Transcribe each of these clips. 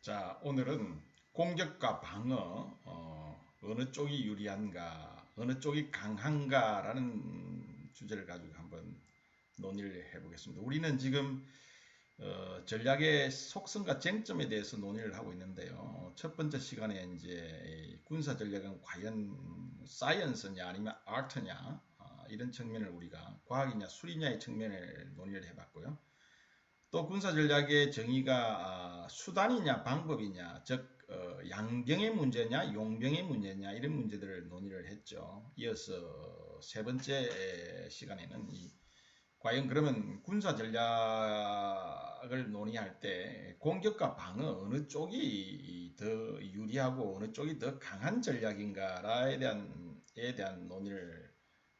자, 오늘은 공격과 방어, 어느 쪽이 유리한가, 어느 쪽이 강한가라는 주제를 가지고 한번 논의를 해보겠습니다. 우리는 지금 전략의 속성과 쟁점에 대해서 논의를 하고 있는데요. 첫 번째 시간에 이제 군사 전략은 과연 사이언스냐 아니면 아트냐 이런 측면을 우리가 과학이냐 수리냐의 측면을 논의를 해봤고요. 또 군사 전략의 정의가 수단이냐 방법이냐 즉 양병의 문제냐 용병의 문제냐 이런 문제들을 논의를 했죠. 이어서 세 번째 시간에는 과연 그러면 군사 전략을 논의할 때 공격과 방어 어느 쪽이 더 유리하고 어느 쪽이 더 강한 전략인가에 대한 논의를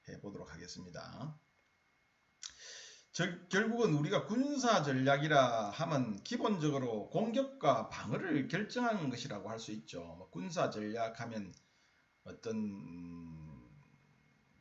해보도록 하겠습니다. 결국은 우리가 군사 전략이라 하면 기본적으로 공격과 방어를 결정하는 것이라고 할 수 있죠. 군사 전략하면 어떤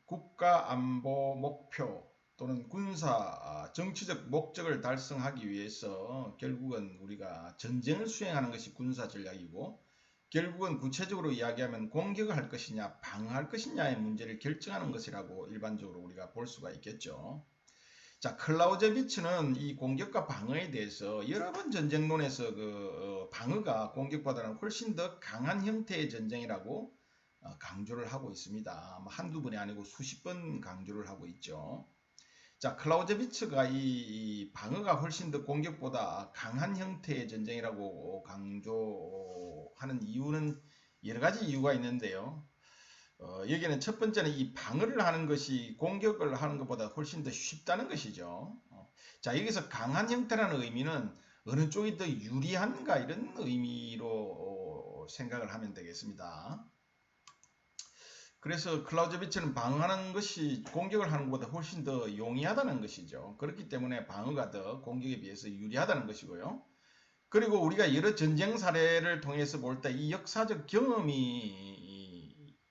국가 안보 목표 또는 군사 정치적 목적을 달성하기 위해서 결국은 우리가 전쟁을 수행하는 것이 군사 전략이고, 결국은 구체적으로 이야기하면 공격을 할 것이냐 방어할 것이냐의 문제를 결정하는 것이라고 일반적으로 우리가 볼 수가 있겠죠. 자, 클라우제비츠는 이 공격과 방어에 대해서 여러 번 전쟁론에서 방어가 공격보다는 훨씬 더 강한 형태의 전쟁이라고 강조를 하고 있습니다. 한두 번이 아니고 수십 번 강조를 하고 있죠. 자, 클라우제비츠가 이 방어가 훨씬 더 공격보다 강한 형태의 전쟁이라고 강조하는 이유는 여러 가지 이유가 있는데요. 여기는 첫 번째는 이 방어를 하는 것이 공격을 하는 것보다 훨씬 더 쉽다는 것이죠. 자, 여기서 강한 형태라는 의미는 어느 쪽이 더 유리한가 이런 의미로 생각을 하면 되겠습니다. 그래서 클라우제비츠는 방어하는 것이 공격을 하는 것보다 훨씬 더 용이하다는 것이죠. 그렇기 때문에 방어가 더 공격에 비해서 유리하다는 것이고요. 그리고 우리가 여러 전쟁 사례를 통해서 볼 때 이 역사적 경험이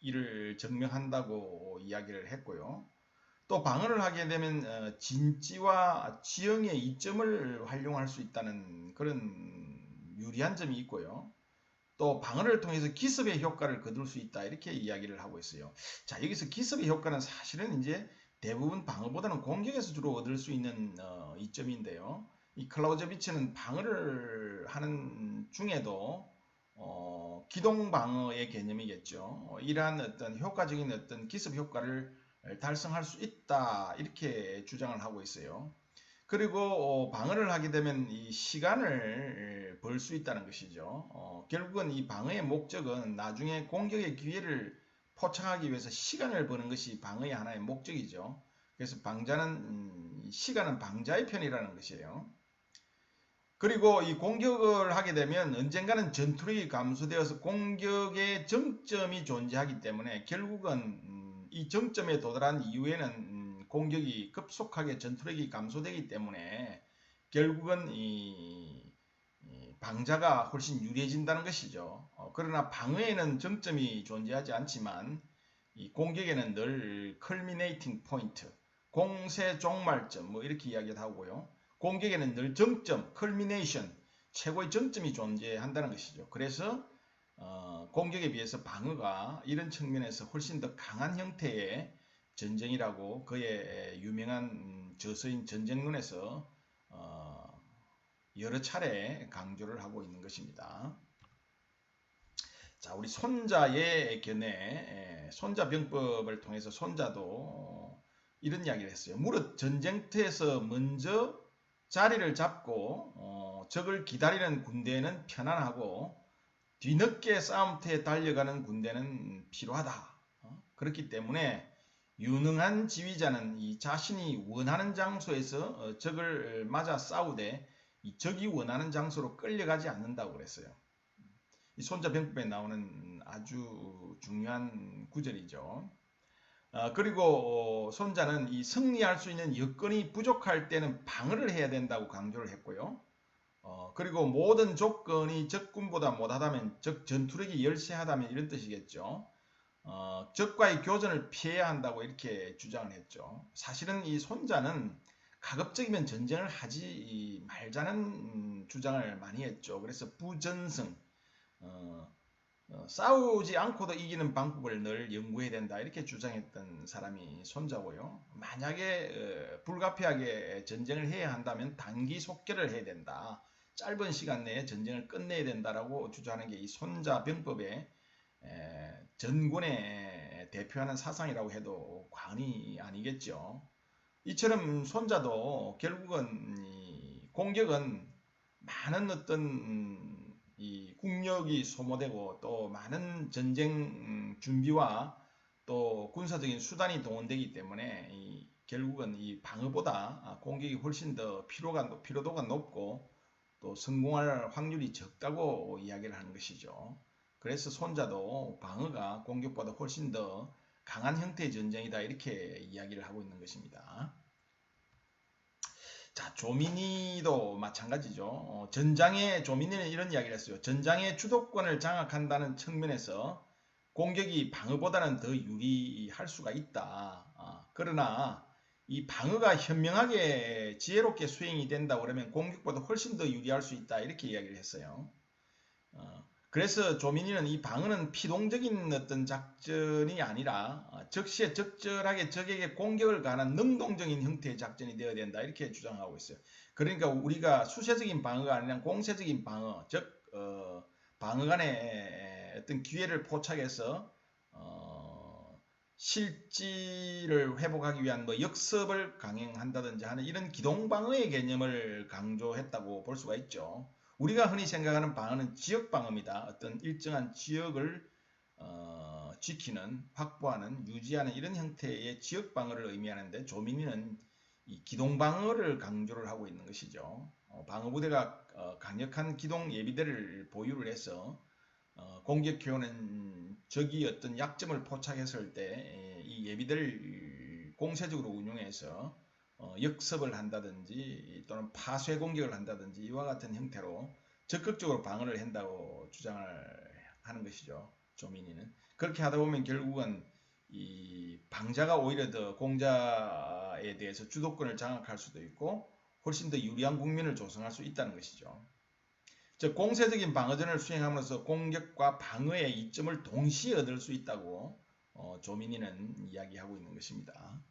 이를 증명한다고 이야기를 했고요. 또 방어를 하게 되면 진지와 지형의 이점을 활용할 수 있다는 그런 유리한 점이 있고요. 또 방어를 통해서 기습의 효과를 거둘 수 있다 이렇게 이야기를 하고 있어요. 자, 여기서 기습의 효과는 사실은 이제 대부분 방어보다는 공격에서 주로 얻을 수 있는 이점인데요. 이 클라우제비츠는 방어를 하는 중에도 기동 방어의 개념이겠죠. 이러한 어떤 효과적인 어떤 기습 효과를 달성할 수 있다 이렇게 주장을 하고 있어요. 그리고 방어를 하게 되면 이 시간을 벌 수 있다는 것이죠. 결국은 이 방어의 목적은 나중에 공격의 기회를 포착하기 위해서 시간을 버는 것이 방어의 하나의 목적이죠. 그래서 방자는 시간은 방자의 편이라는 것이에요. 그리고 이 공격을 하게 되면 언젠가는 전투력이 감소되어서 공격의 정점이 존재하기 때문에 결국은 이 정점에 도달한 이후에는 공격이 급속하게 전투력이 감소되기 때문에 결국은 이 방자가 훨씬 유리해진다는 것이죠. 그러나 방어에는 정점이 존재하지 않지만 이 공격에는 늘 culminating point, 공세 종말점 뭐 이렇게 이야기를 하고요. 공격에는 늘 정점, culmination, 최고의 정점이 존재한다는 것이죠. 그래서 공격에 비해서 방어가 이런 측면에서 훨씬 더 강한 형태의 전쟁이라고 그의 유명한 저서인 전쟁론에서 여러 차례 강조를 하고 있는 것입니다. 자, 우리 손자의 견해, 손자병법을 통해서 손자도 이런 이야기를 했어요. 무릇 전쟁터에서 먼저 자리를 잡고 적을 기다리는 군대는 편안하고 뒤늦게 싸움터에 달려가는 군대는 필요하다. 그렇기 때문에 유능한 지휘자는 이 자신이 원하는 장소에서 적을 맞아 싸우되 이 적이 원하는 장소로 끌려가지 않는다고 그랬어요. 이 손자병법에 나오는 아주 중요한 구절이죠. 그리고 손자는 이 승리할 수 있는 여건이 부족할 때는 방어를 해야 된다고 강조를 했고요. 그리고 모든 조건이 적군보다 못하다면, 즉 전투력이 열세하다면 이런 뜻이겠죠. 적과의 교전을 피해야 한다고 이렇게 주장을 했죠. 사실은 이 손자는 가급적이면 전쟁을 하지 말자는 주장을 많이 했죠. 그래서 부전승, 싸우지 않고도 이기는 방법을 늘 연구해야 된다 이렇게 주장했던 사람이 손자고요. 만약에 불가피하게 전쟁을 해야 한다면 단기 속결을 해야 된다. 짧은 시간 내에 전쟁을 끝내야 된다라고 주장하는 게 이 손자병법의 전군의 대표하는 사상이라고 해도 과언이 아니겠죠. 이처럼 손자도 결국은 이 공격은 많은 어떤 이 국력이 소모되고 또 많은 전쟁 준비와 또 군사적인 수단이 동원되기 때문에 결국은 이 방어보다 공격이 훨씬 더 피로도가 높고 또 성공할 확률이 적다고 이야기를 하는 것이죠. 그래서 손자도 방어가 공격보다 훨씬 더 강한 형태의 전쟁이다 이렇게 이야기를 하고 있는 것입니다. 자, 조민희도 마찬가지죠. 조민희는 이런 이야기를 했어요. 전장의 주도권을 장악한다는 측면에서 공격이 방어보다는 더 유리할 수가 있다. 그러나 이 방어가 현명하게 지혜롭게 수행이 된다 그러면 공격보다 훨씬 더 유리할 수 있다. 이렇게 이야기를 했어요. 그래서 조민희는 이 방어는 피동적인 어떤 작전이 아니라 적시에 적절하게 적에게 공격을 가하는 능동적인 형태의 작전이 되어야 된다 이렇게 주장하고 있어요. 그러니까 우리가 수세적인 방어가 아니라 공세적인 방어, 즉 방어 간의 어떤 기회를 포착해서 실지를 회복하기 위한 뭐 역습을 강행한다든지 하는 이런 기동방어의 개념을 강조했다고 볼 수가 있죠. 우리가 흔히 생각하는 방어는 지역방어입니다. 어떤 일정한 지역을 지키는, 확보하는, 유지하는 이런 형태의 지역방어를 의미하는데 조민희는 이 기동방어를 강조를 하고 있는 것이죠. 방어부대가 강력한 기동 예비대를 보유를 해서 공격해오는 적이 어떤 약점을 포착했을 때 이 예비대를 공세적으로 운용해서 역습을 한다든지 또는 파쇄 공격을 한다든지 이와 같은 형태로 적극적으로 방어를 한다고 주장을 하는 것이죠. 조민희는. 그렇게 하다 보면 결국은 이 방자가 오히려 더 공자에 대해서 주도권을 장악할 수도 있고 훨씬 더 유리한 국면을 조성할 수 있다는 것이죠. 즉 공세적인 방어전을 수행함으로써 공격과 방어의 이점을 동시에 얻을 수 있다고 조민희는 이야기하고 있는 것입니다.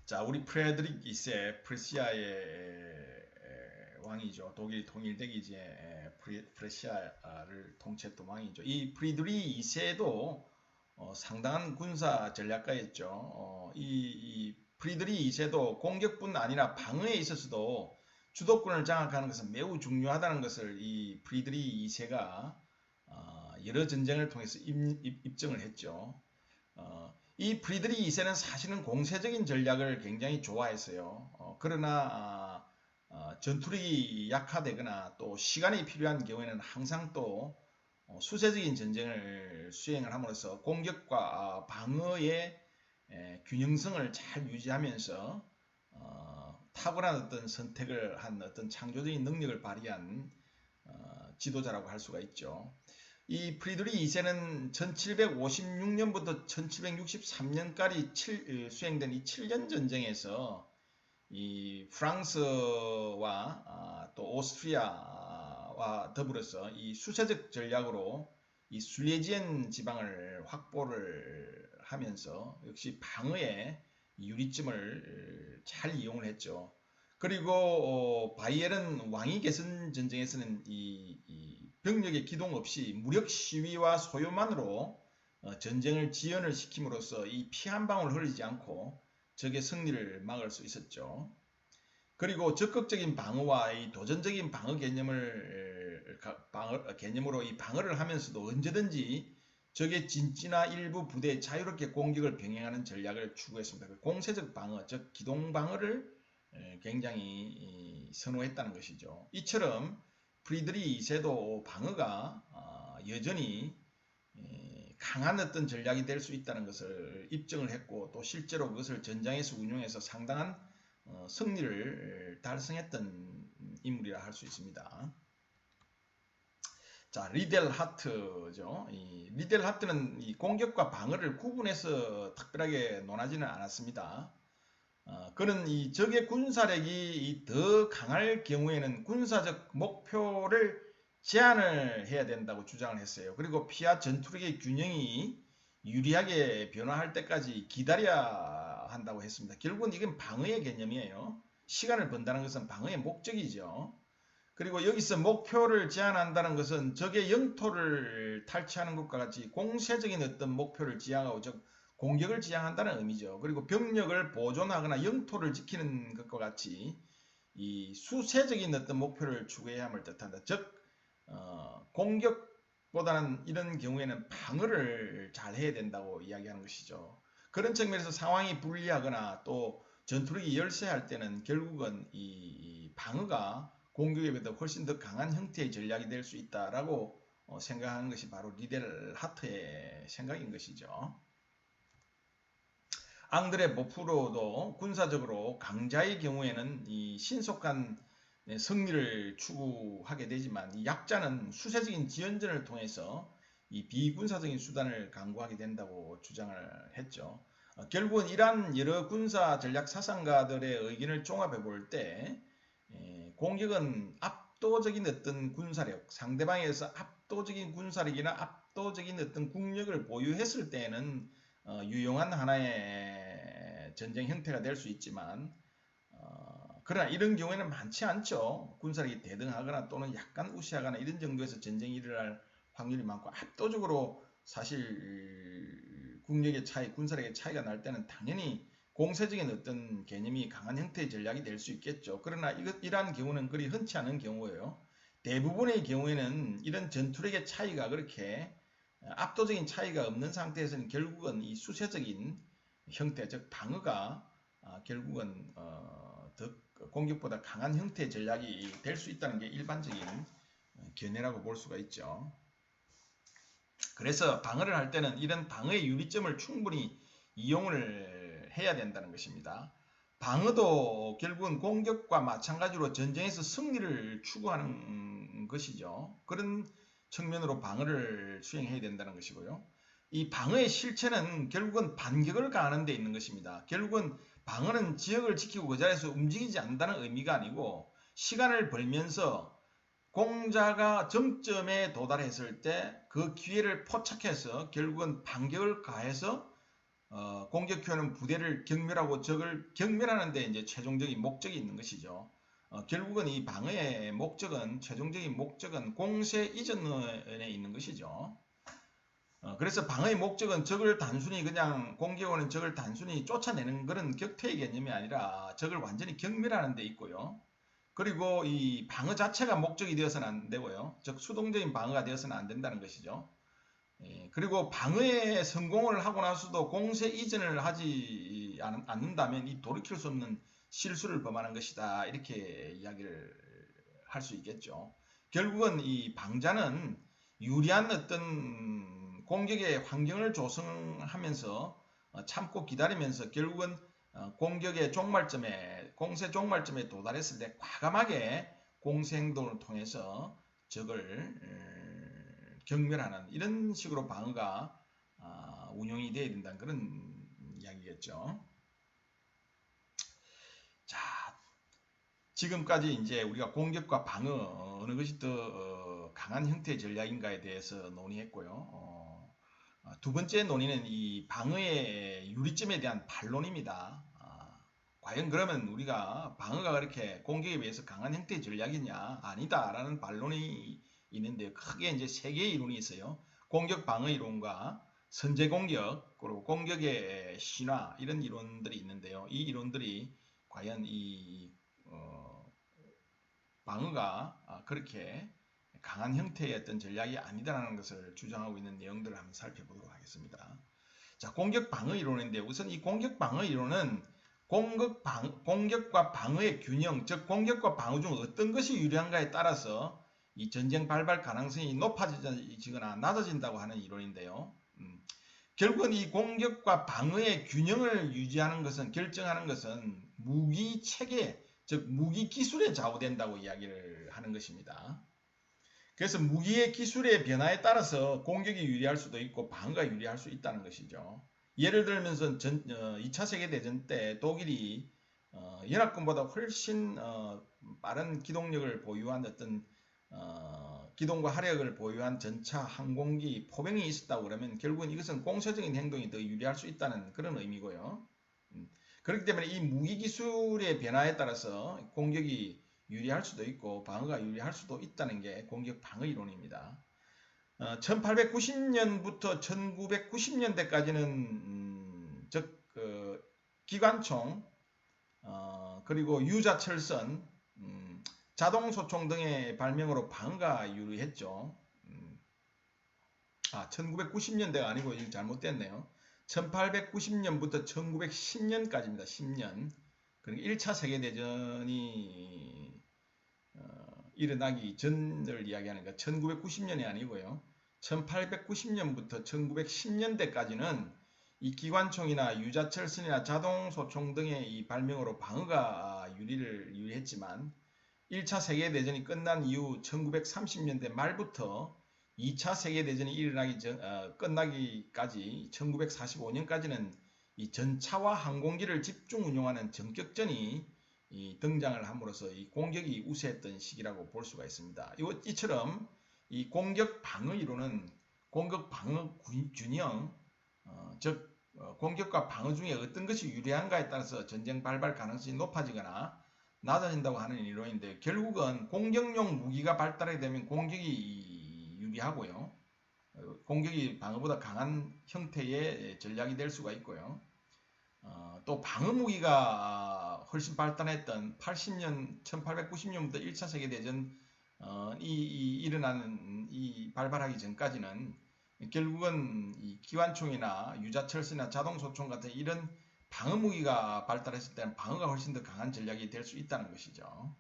자, 우리 프레드릭 2세 프레시아의 왕이죠. 독일이 통일되기 이제 프레시아를 통치했던 왕이죠. 이 프리드리 2세도 상당한 군사 전략가였죠. 이 프리드리 2세도 공격뿐 아니라 방어에 있어서도 주도권을 장악하는 것은 매우 중요하다는 것을 이 프리드리 2세가 여러 전쟁을 통해서 입증을 했죠. 이 프리드리 2세는 사실은 공세적인 전략을 굉장히 좋아했어요. 그러나 전투력이 약화되거나 또 시간이 필요한 경우에는 항상 또 수세적인 전쟁을 수행을 함으로써 공격과 방어의 균형성을 잘 유지하면서 탁월한 어떤 선택을 한 어떤 창조적인 능력을 발휘한 지도자라고 할 수가 있죠. 이 프리드리 2세는 1756년부터 1763년까지 수행된 이 7년 전쟁에서 이 프랑스와 또 오스트리아와 더불어서 이 수세적 전략으로 이 술레지엔 지방을 확보를 하면서 역시 방어의 유리점을 잘 이용을 했죠. 그리고 바이에른 왕위 개선 전쟁에서는 이 병력의 기동 없이 무력 시위와 소요만으로 전쟁을 지연을 시킴으로써 이 피 한 방울 흐르지 않고 적의 승리를 막을 수 있었죠. 그리고 적극적인 방어와 이 도전적인 방어 개념으로 이 방어를 하면서도 언제든지 적의 진지나 일부 부대에 자유롭게 공격을 병행하는 전략을 추구했습니다. 공세적 방어, 즉 기동 방어를 굉장히 선호했다는 것이죠. 이처럼 프리드리 2세도 방어가 여전히 강한 어떤 전략이 될 수 있다는 것을 입증을 했고 또 실제로 그것을 전장에서 운용해서 상당한 승리를 달성했던 인물이라 할 수 있습니다. 자, 리델 하트죠. 이 리델 하트는 이 공격과 방어를 구분해서 특별하게 논하지는 않았습니다. 그는 이 적의 군사력이 더 강할 경우에는 군사적 목표를 제한을 해야 된다고 주장을 했어요. 그리고 피와 전투력의 균형이 유리하게 변화할 때까지 기다려야 한다고 했습니다. 결국은 이건 방어의 개념이에요. 시간을 번다는 것은 방어의 목적이죠. 그리고 여기서 목표를 제한한다는 것은 적의 영토를 탈취하는 것과 같이 공세적인 어떤 목표를 지향하고 즉 공격을 지향한다는 의미죠. 그리고 병력을 보존하거나 영토를 지키는 것과 같이 이 수세적인 어떤 목표를 추구해야 함을 뜻한다. 즉 공격보다는 이런 경우에는 방어를 잘 해야 된다고 이야기하는 것이죠. 그런 측면에서 상황이 불리하거나 또 전투력이 열세할 때는 결국은 이 방어가 공격에 비해 훨씬 더 강한 형태의 전략이 될 수 있다라고 생각하는 것이 바로 리델 하트의 생각인 것이죠. 앙드레 보프로도 군사적으로 강자의 경우에는 이 신속한 승리를 추구하게 되지만 이 약자는 수세적인 지연전을 통해서 이 비군사적인 수단을 강구하게 된다고 주장을 했죠. 결국은 이러한 여러 군사 전략 사상가들의 의견을 종합해 볼 때 공격은 압도적인 어떤 군사력, 상대방에서 압도적인 군사력이나 압도적인 어떤 국력을 보유했을 때에는 유용한 하나의 전쟁 형태가 될 수 있지만 그러나 이런 경우에는 많지 않죠. 군사력이 대등하거나 또는 약간 우세하거나 이런 정도에서 전쟁이 일어날 확률이 많고 압도적으로 사실 국력의 차이, 군사력의 차이가 날 때는 당연히 공세적인 어떤 개념이 강한 형태의 전략이 될 수 있겠죠. 그러나 이러한 경우는 그리 흔치 않은 경우예요. 대부분의 경우에는 이런 전투력의 차이가 그렇게 압도적인 차이가 없는 상태에서는 결국은 이 수세적인 형태, 즉 방어가 결국은 더 공격보다 강한 형태의 전략이 될 수 있다는 게 일반적인 견해라고 볼 수가 있죠. 그래서 방어를 할 때는 이런 방어의 유리점을 충분히 이용을 해야 된다는 것입니다. 방어도 결국은 공격과 마찬가지로 전쟁에서 승리를 추구하는 것이죠. 그런 측면으로 방어를 수행해야 된다는 것이고요. 이 방어의 실체는 결국은 반격을 가하는 데 있는 것입니다. 결국은 방어는 지역을 지키고 그 자리에서 움직이지 않는다는 의미가 아니고 시간을 벌면서 공자가 정점에 도달했을 때 그 기회를 포착해서 결국은 반격을 가해서 공격해오는 부대를 경멸하고 적을 경멸하는 데 이제 최종적인 목적이 있는 것이죠. 결국은 이 방어의 목적은 최종적인 목적은 공세 이전에 있는 것이죠. 그래서 방어의 목적은 적을 단순히 그냥 공격하는 적을 단순히 쫓아내는 그런 격퇴의 개념이 아니라 적을 완전히 경멸하는 데 있고요. 그리고 이 방어 자체가 목적이 되어서는 안 되고요. 즉 수동적인 방어가 되어서는 안 된다는 것이죠. 그리고 방어에 성공을 하고 나서도 공세 이전을 하지 않는다면 이 돌이킬 수 없는 실수를 범하는 것이다. 이렇게 이야기를 할 수 있겠죠. 결국은 이 방자는 유리한 어떤 공격의 환경을 조성하면서 참고 기다리면서 결국은 공격의 종말점에 공세 종말점에 도달했을 때 과감하게 공세 행동을 통해서 적을 경멸하는 이런 식으로 방어가 운용이 되어야 된다는 그런 이야기겠죠. 자, 지금까지 이제 우리가 공격과 방어 어느 것이 더 강한 형태의 전략인가에 대해서 논의했고요. 두 번째 논의는 이 방어의 유리점에 대한 반론입니다. 과연 그러면 우리가 방어가 그렇게 공격에 비해서 강한 형태의 전략이냐? 아니다라는 반론이 있는데 크게 이제 세 개의 이론이 있어요. 공격 방어 이론과 선제 공격 그리고 공격의 신화 이런 이론들이 있는데요. 이 이론들이 과연 이 방어가 그렇게 강한 형태의 어떤 전략이 아니다라는 것을 주장하고 있는 내용들을 한번 살펴보도록 하겠습니다. 자, 공격 방어 이론인데 우선 이 공격 방어 이론은 공격과 방어의 균형, 즉 공격과 방어 중 어떤 것이 유리한가에 따라서 이 전쟁 발발 가능성이 높아지거나 낮아진다고 하는 이론인데요. 결국은 이 공격과 방어의 균형을 유지하는 것은 결정하는 것은 무기 체계, 즉 무기 기술에 좌우된다고 이야기를 하는 것입니다. 그래서 무기의 기술의 변화에 따라서 공격이 유리할 수도 있고 방어가 유리할 수 있다는 것이죠. 예를 들면서 2차 세계대전 때 독일이 연합군보다 훨씬 빠른 기동력을 보유한 어떤 기동과 화력을 보유한 전차, 항공기, 포병이 있었다고 그러면 결국은 이것은 공세적인 행동이 더 유리할 수 있다는 그런 의미고요. 그렇기 때문에 이 무기 기술의 변화에 따라서 공격이 유리할 수도 있고 방어가 유리할 수도 있다는 게 공격 방어 이론입니다. 1890년부터 1990년대까지는 즉 기관총 그리고 유자철선, 자동소총 등의 발명으로 방어가 유리했죠. 1990년대가 아니고 이거 잘못됐네요. 1890년부터 1910년까지입니다. 10년. 그러니까 1차 세계대전이 일어나기 전을 이야기하는 거 1990년이 아니고요. 1890년부터 1910년대까지는 이 기관총이나 유자철선이나 자동소총 등의 이 발명으로 방어가 유리했지만 1차 세계대전이 끝난 이후 1930년대 말부터 2차 세계대전이 끝나기까지 1945년까지는 이 전차와 항공기를 집중 운용하는 전격전이 등장을 함으로써 이 공격이 우세했던 시기라고 볼 수가 있습니다. 이처럼 이 공격 방어 이론은 공격 방어 균형, 즉 공격과 방어 중에 어떤 것이 유리한가에 따라서 전쟁 발발 가능성이 높아지거나 낮아진다고 하는 이론인데 결국은 공격용 무기가 발달하게 되면 공격이 유리하고요. 공격이 방어보다 강한 형태의 전략이 될 수가 있고요. 또 방어 무기가 훨씬 발달했던 1890년부터 1차 세계대전 일어나는 발발하기 전까지는 결국은 이 기관총이나 유자철수나 자동소총 같은 이런 방어 무기가 발달했을 때는 방어가 훨씬 더 강한 전략이 될 수 있다는 것이죠.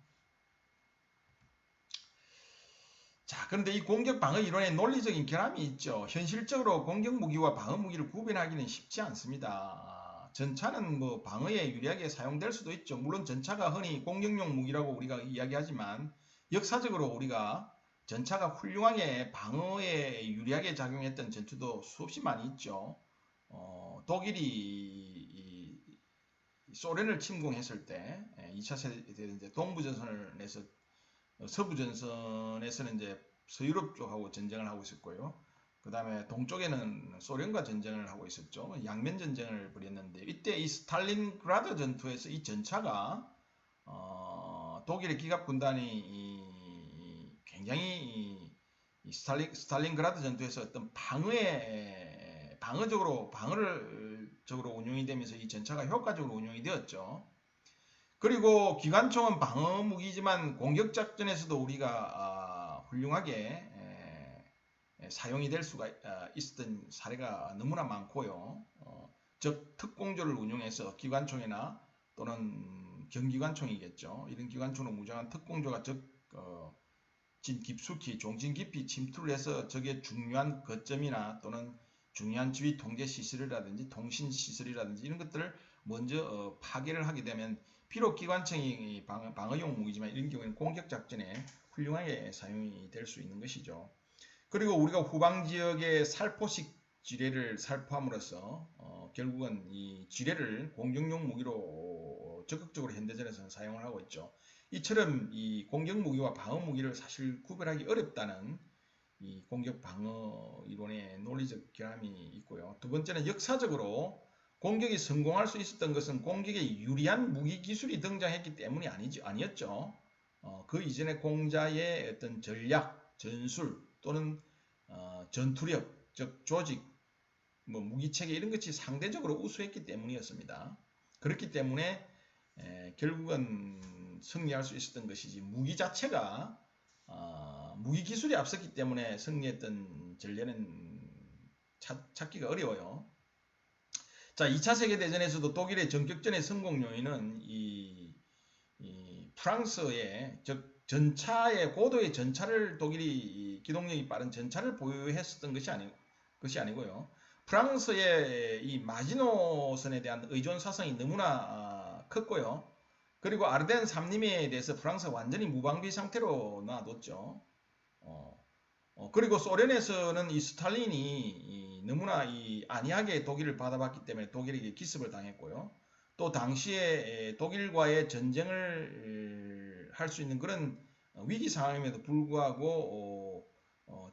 자, 그런데 이 공격 방어 이론에 논리적인 결함이 있죠. 현실적으로 공격 무기와 방어 무기를 구분하기는 쉽지 않습니다. 전차는 뭐 방어에 유리하게 사용될 수도 있죠. 물론 전차가 흔히 공격용 무기라고 우리가 이야기하지만 역사적으로 우리가 전차가 훌륭하게 방어에 유리하게 작용했던 전투도 수없이 많이 있죠. 독일이 소련을 침공했을 때 2차 세계대전 동부전선을 내서 서부전선에서는 이제 서유럽 쪽하고 전쟁을 하고 있었고요. 그 다음에 동쪽에는 소련과 전쟁을 하고 있었죠. 양면 전쟁을 벌였는데 이때 이 스탈린그라드 전투에서 이 전차가 독일의 기갑군단이 굉장히 스탈린그라드 전투에서 어떤 방어적으로 운용이 되면서 이 전차가 효과적으로 운용이 되었죠. 그리고 기관총은 방어 무기지만 공격 작전에서도 우리가 훌륭하게 사용이 될 수가 있었던 사례가 너무나 많고요. 즉 특공조를 운용해서 기관총이나 또는 경기관총이겠죠. 이런 기관총으로 무장한 특공조가 깊숙이 종진 깊이 침투를 해서 적의 중요한 거점이나 또는 중요한 지휘 통제 시설이라든지 통신 시설이라든지 이런 것들을 먼저 파괴를 하게 되면 비록 기관총이 방어용 무기지만 이런 경우에는 공격 작전에 훌륭하게 사용이 될 수 있는 것이죠. 그리고 우리가 후방 지역의 살포식 지뢰를 살포함으로써 결국은 이 지뢰를 공격용 무기로 적극적으로 현대전에서는 사용을 하고 있죠. 이처럼 이 공격 무기와 방어 무기를 사실 구별하기 어렵다는 이 공격 방어 이론의 논리적 결함이 있고요. 두 번째는 역사적으로 공격이 성공할 수 있었던 것은 공격에 유리한 무기 기술이 등장했기 때문이 아니었죠. 그 이전에 공자의 어떤 전략, 전술 또는 전투력, 즉 조직, 무기체계 이런 것이 상대적으로 우수했기 때문이었습니다. 그렇기 때문에 결국은 승리할 수 있었던 것이지 무기 자체가 무기 기술이 앞섰기 때문에 승리했던 전례는 찾기가 어려워요. 자, 2차 세계대전에서도 독일의 전격전의 성공 요인은 이 프랑스의 즉 전차의 고도의 전차를 독일이 기동력이 빠른 전차를 보유했었던 것이 아니고요. 프랑스의 이 마지노선에 대한 의존 사성이 너무나 컸고요. 그리고 아르덴 삼림에 대해서 프랑스가 완전히 무방비 상태로 놔뒀죠. 그리고 소련에서는 이 스탈린이 너무나 안이하게 독일을 받아봤기 때문에 독일에게 기습을 당했고요. 또 당시에 독일과의 전쟁을 할 수 있는 그런 위기 상황임에도 불구하고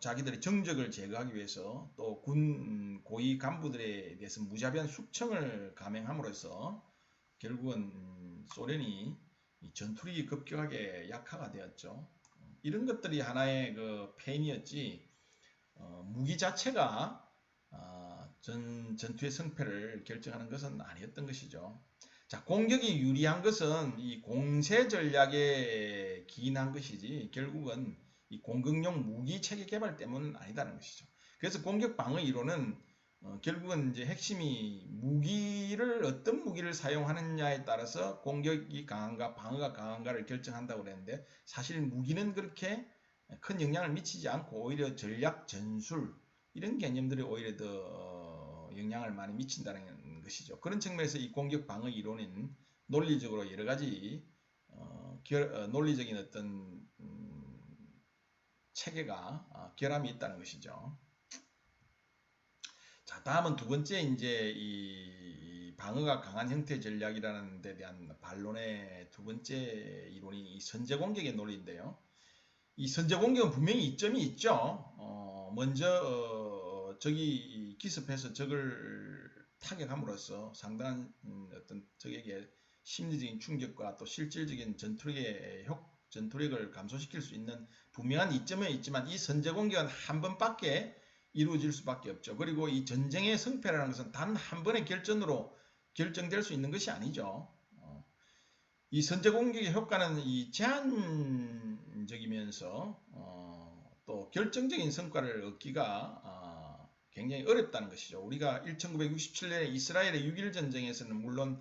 자기들의 정적을 제거하기 위해서 또 군 고위 간부들에 대해서 무자비한 숙청을 감행함으로써 결국은 소련이 전투력이 급격하게 약화가 되었죠. 이런 것들이 하나의 그 패인이었지 무기 자체가 전투의 승패를 결정하는 것은 아니었던 것이죠. 자, 공격이 유리한 것은 이 공세 전략에 기인한 것이지 결국은 이 공격용 무기 체계 개발 때문은 아니다는 것이죠. 그래서 공격 방어 이론은 결국은 이제 핵심이 무기를 어떤 무기를 사용하느냐에 따라서 공격이 강한가 방어가 강한가를 결정한다고 그랬는데 사실 무기는 그렇게 큰 영향을 미치지 않고 오히려 전략 전술 이런 개념들이 오히려 더 영향을 많이 미친다는 것이죠. 그런 측면에서 이 공격 방어 이론은 논리적으로 여러 가지 논리적인 어떤 체계가 결함이 있다는 것이죠. 자, 다음은 두 번째 이제 이 방어가 강한 형태 전략이라는 데 대한 반론의 두 번째 이론이 이 선제 공격의 논리인데요. 이 선제 공격은 분명히 이점이 있죠. 먼저 적이 기습해서 적을 타격함으로써 상당한 어떤 적에게 심리적인 충격과 또 실질적인 전투력을 감소시킬 수 있는 분명한 이점은 있지만 이 선제 공격은 한 번밖에 이루어질 수밖에 없죠. 그리고 이 전쟁의 승패라는 것은 단 한 번의 결전으로 결정될 수 있는 것이 아니죠. 이 선제 공격의 효과는 이 제한적이면서 또 결정적인 성과를 얻기가 굉장히 어렵다는 것이죠. 우리가 1967년에 이스라엘의 6.1 전쟁에서는 물론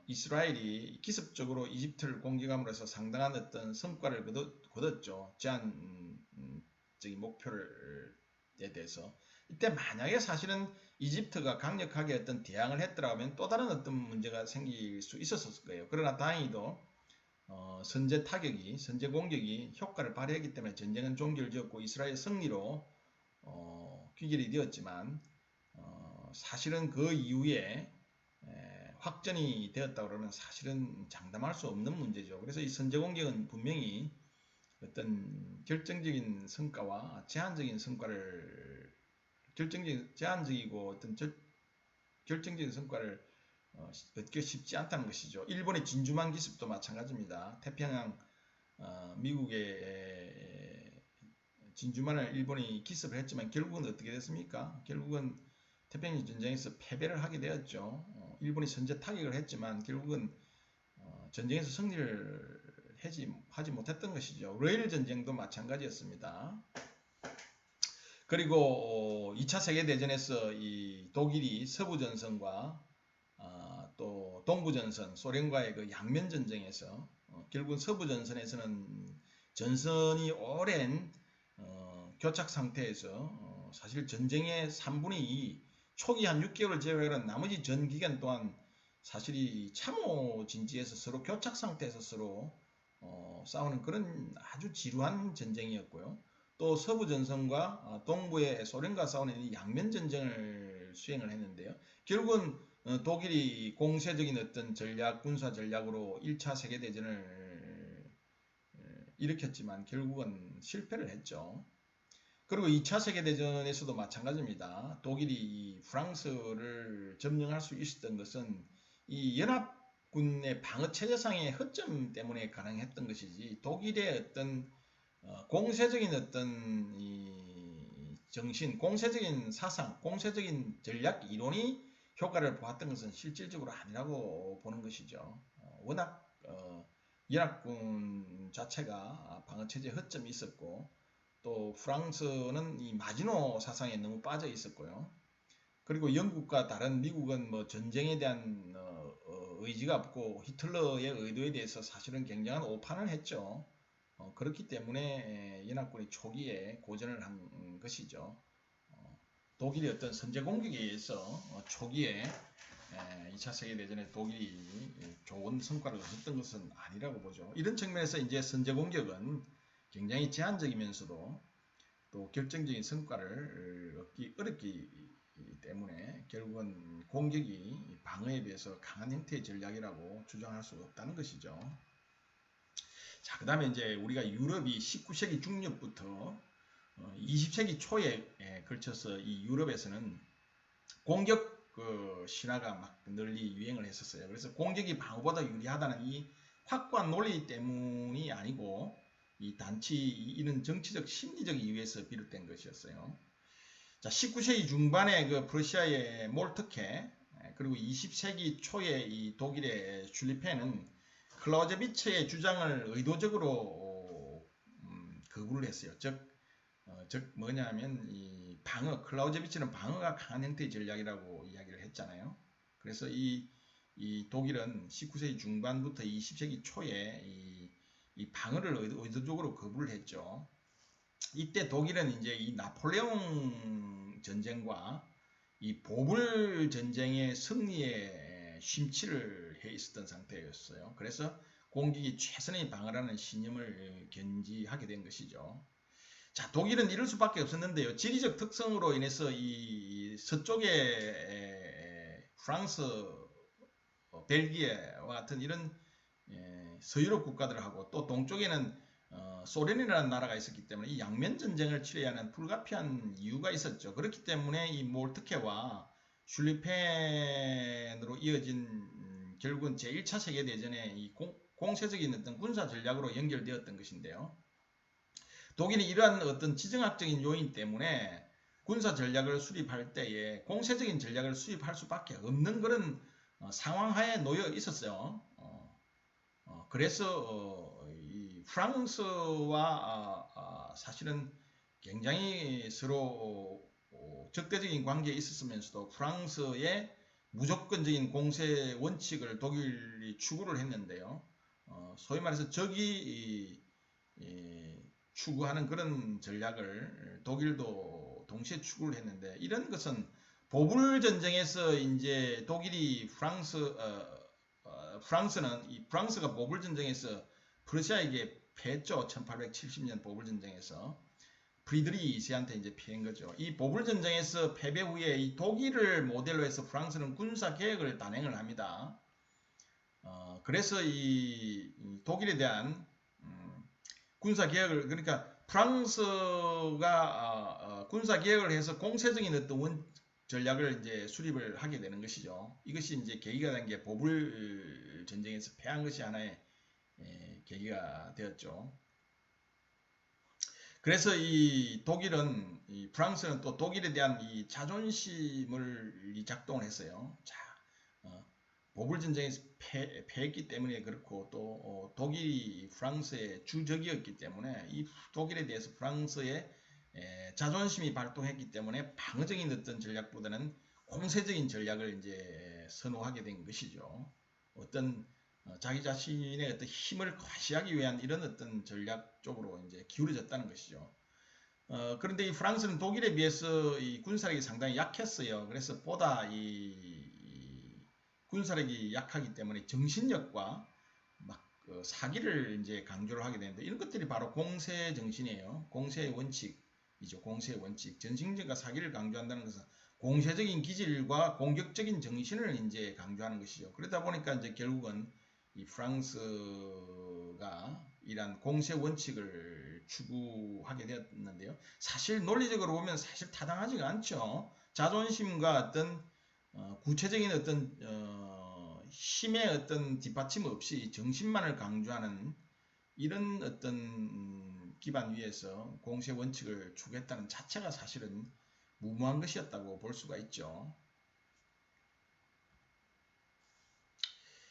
이스라엘이 기습적으로 이집트를 공격함으로써 상당한 어떤 성과를 거뒀죠. 제한적인 목표에 대해서. 이때 만약에 사실은 이집트가 강력하게 어떤 대항을 했더라면 하면 또 다른 어떤 문제가 생길 수 있었을 거예요. 그러나 다행히도 선제 타격이, 선제 공격이 효과를 발휘했기 때문에 전쟁은 종결되었고 이스라엘 승리로 귀결이 되었지만 사실은 그 이후에 확전이 되었다 그러면 사실은 장담할 수 없는 문제죠. 그래서 이 선제 공격은 분명히 어떤 결정적인 성과와 제한적인 성과를 제한적이고 어떤 결정적인 성과를 얻기 쉽지 않다는 것이죠. 일본의 진주만 기습도 마찬가지입니다. 태평양 미국의 진주만을 일본이 기습을 했지만 결국은 어떻게 됐습니까? 결국은 태평양 전쟁에서 패배를 하게 되었죠. 일본이 선제 타격을 했지만 결국은 전쟁에서 승리를 하지 못했던 것이죠. 러일 전쟁도 마찬가지였습니다. 그리고 2차 세계대전에서 이 독일이 서부전선과 또 동부전선, 소련과의 그 양면전쟁에서 결국 서부전선에서는 전선이 오랜 교착 상태에서 사실 전쟁의 3분의 2, 초기 한 6개월을 제외하고는 나머지 전 기간 동안 사실 이 참호 진지에서 서로 교착 상태에서 서로 싸우는 그런 아주 지루한 전쟁이었고요. 또 서부전선과 동부의 소련과 싸우는 이 양면전쟁을 수행을 했는데요. 결국은 독일이 공세적인 어떤 군사 전략으로 1차 세계대전을 일으켰지만 결국은 실패를 했죠. 그리고 2차 세계대전에서도 마찬가지입니다. 독일이 프랑스를 점령할 수 있었던 것은 이 연합군의 방어체제상의 허점 때문에 가능했던 것이지 독일의 어떤 공세적인 어떤 이 정신, 공세적인 사상, 공세적인 전략 이론이 효과를 보았던 것은 실질적으로 아니라고 보는 것이죠. 워낙 연합군 자체가 방어체제 허점이 있었고 또 프랑스는 이 마지노 사상에 너무 빠져 있었고요. 그리고 영국과 다른 미국은 뭐 전쟁에 대한 의지가 없고 히틀러의 의도에 대해서 사실은 굉장한 오판을 했죠. 그렇기 때문에 연합군이 초기에 고전을 한 것이죠. 독일의 어떤 선제 공격에 의해서 초기에 2차 세계대전에 독일이 좋은 성과를 얻었던 것은 아니라고 보죠. 이런 측면에서 이제 선제 공격은 굉장히 제한적이면서도 또 결정적인 성과를 얻기 때문에 결국은 공격이 방어에 비해서 강한 형태의 전략이라고 주장할 수 없다는 것이죠. 자, 그 다음에 이제 우리가 유럽이 19세기 중葉부터 20세기 초에 걸쳐서 이 유럽에서는 공격 신화가 막 널리 유행을 했었어요. 그래서 공격이 방어보다 유리하다는 이 확고한 논리 때문이 아니고 이 단지 이런 정치적 심리적 이유에서 비롯된 것이었어요. 자, 19세기 중반에 그 프러시아의 몰트케 그리고 20세기 초에 이 독일의 슐리펜은 클라우제비츠의 주장을 의도적으로 거부를 했어요. 즉 뭐냐면 이 방어, 클라우제비츠는 방어가 강한 형태의 전략이라고 이야기를 했잖아요. 그래서 이 독일은 19세기 중반부터 20세기 초에 이 방어를 의도적으로 거부를 했죠. 이때 독일은 이제 이 나폴레옹 전쟁과 이 보불 전쟁의 승리에 심취를 해 있었던 상태였어요. 그래서 공격이 최선의 방어라는 신념을 견지하게 된 것이죠. 자, 독일은 이럴 수밖에 없었는데요. 지리적 특성으로 인해서 이 서쪽에 프랑스, 벨기에와 같은 이런 서유럽 국가들하고 또 동쪽에는 소련이라는 나라가 있었기 때문에 이 양면 전쟁을 치러야 하는 불가피한 이유가 있었죠. 그렇기 때문에 이 몰트케와 슐리펜으로 이어진 결국은 제1차 세계대전의 이 공세적인 어떤 군사 전략으로 연결되었던 것인데요. 독일이 이러한 어떤 지정학적인 요인 때문에 군사 전략을 수립할 때에 공세적인 전략을 수립할 수밖에 없는 그런 상황하에 놓여 있었어요. 그래서 이 프랑스와 사실은 굉장히 서로 적대적인 관계에 있었으면서도 프랑스의 무조건적인 공세 원칙을 독일이 추구를 했는데요. 소위 말해서 적이 추구하는 그런 전략을 독일도 동시에 추구를 했는데 이런 것은 보불 전쟁에서 이제 독일이 프랑스는 이 프랑스가 보불 전쟁에서 프러시아에게 패했죠. 1870년 보불 전쟁에서 프리드리히한테 이제 피한 거죠. 이 보불 전쟁에서 패배 후에 이 독일을 모델로 해서 프랑스는 군사 계획을 단행을 합니다. 그래서 이 독일에 대한 군사 계획을 그러니까 프랑스가 군사 계획을 해서 공세적인 어떤 전략을 이제 수립을 하게 되는 것이죠. 이것이 이제 계기가 된 게 보불 전쟁에서 패한 것이 하나의 계기가 되었죠. 그래서 이 독일은 이 프랑스는 또 독일에 대한 이 자존심을 작동을 했어요. 자, 보불 전쟁에서 패했기 때문에 그렇고 또 독일이 프랑스의 주적이었기 때문에 이 독일에 대해서 프랑스의 자존심이 발동했기 때문에 방어적인 어떤 전략보다는 공세적인 전략을 이제 선호하게 된 것이죠. 어떤 자기 자신의 어떤 힘을 과시하기 위한 이런 어떤 전략 쪽으로 이제 기울어졌다는 것이죠. 그런데 이 프랑스는 독일에 비해서 이 군사력이 상당히 약했어요. 그래서 보다 이 군사력이 약하기 때문에 정신력과 막 사기를 이제 강조를 하게 되는데 이런 것들이 바로 공세 정신이에요. 공세의 원칙이죠. 공세의 원칙. 정신력과 사기를 강조한다는 것은 공세적인 기질과 공격적인 정신을 이제 강조하는 것이죠. 그러다 보니까 이제 결국은 이 프랑스가 이러한 공세 원칙을 추구하게 되었는데요. 사실 논리적으로 보면 사실 타당하지가 않죠. 자존심과 어떤 구체적인 어떤 힘의 어떤 뒷받침 없이 정신만을 강조하는 이런 어떤 기반 위에서 공세 원칙을 추구했다는 자체가 사실은 무모한 것이었다고 볼 수가 있죠.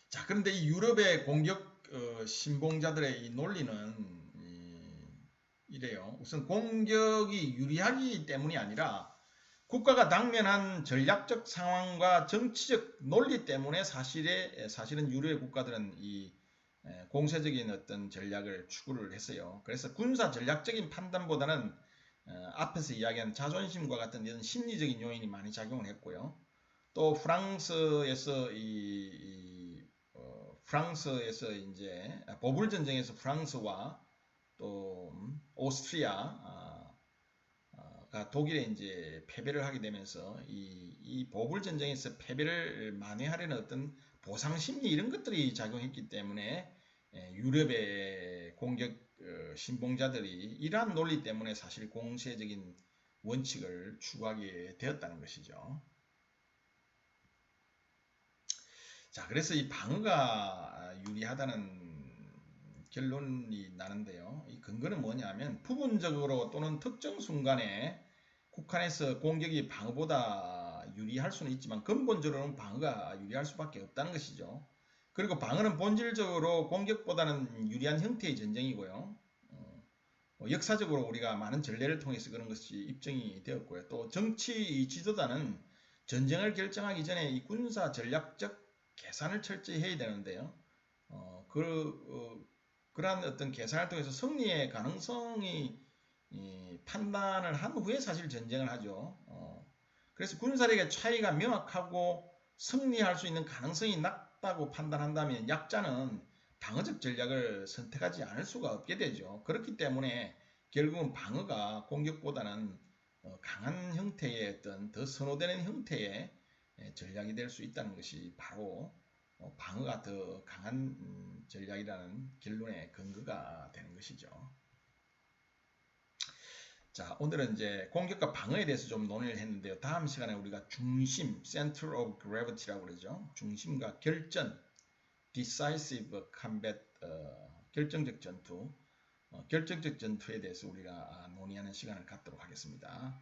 자, 그런데 이 유럽의 공격 신봉자들의 이 논리는 이래요. 우선 공격이 유리하기 때문이 아니라 국가가 당면한 전략적 상황과 정치적 논리 때문에 사실은 유럽의 국가들은 이 공세적인 어떤 전략을 추구를 했어요. 그래서 군사 전략적인 판단보다는 앞에서 이야기한 자존심과 같은 이런 심리적인 요인이 많이 작용을 했고요. 또 프랑스에서 프랑스에서 이제 보불 전쟁에서 프랑스와 또 오스트리아가 독일에 이제 패배를 하게 되면서 이 보불 전쟁에서 패배를 만회하려는 어떤 보상 심리 이런 것들이 작용했기 때문에 유럽의 공격 신봉자들이 이러한 논리 때문에 사실 공세적인 원칙을 추구하게 되었다는 것이죠. 자, 그래서 이 방어가 유리하다는 결론이 나는데요. 이 근거는 뭐냐면 부분적으로 또는 특정 순간에 국한에서 공격이 방어보다 유리할 수는 있지만 근본적으로는 방어가 유리할 수밖에 없다는 것이죠. 그리고 방어는 본질적으로 공격보다는 유리한 형태의 전쟁이고요. 역사적으로 우리가 많은 전례를 통해서 그런 것이 입증이 되었고요. 또 정치 지도자는 전쟁을 결정하기 전에 이 군사 전략적 계산을 철저히 해야 되는데요. 그러한 어떤 계산을 통해서 승리의 가능성이 판단을 한 후에 사실 전쟁을 하죠. 그래서 군사력의 차이가 명확하고 승리할 수 있는 가능성이 낮다고 판단한다면 약자는 방어적 전략을 선택하지 않을 수가 없게 되죠. 그렇기 때문에 결국은 방어가 공격보다는 강한 형태의 어떤 더 선호되는 형태의 전략이 될 수 있다는 것이 바로 방어가 더 강한 전략이라는 결론의 근거가 되는 것이죠. 자, 오늘은 이제 공격과 방어에 대해서 좀 논의를 했는데요. 다음 시간에 우리가 중심, Center of Gravity라고 그러죠. 중심과 결전, Decisive Combat, 결정적 전투, 결정적 전투에 대해서 우리가 논의하는 시간을 갖도록 하겠습니다.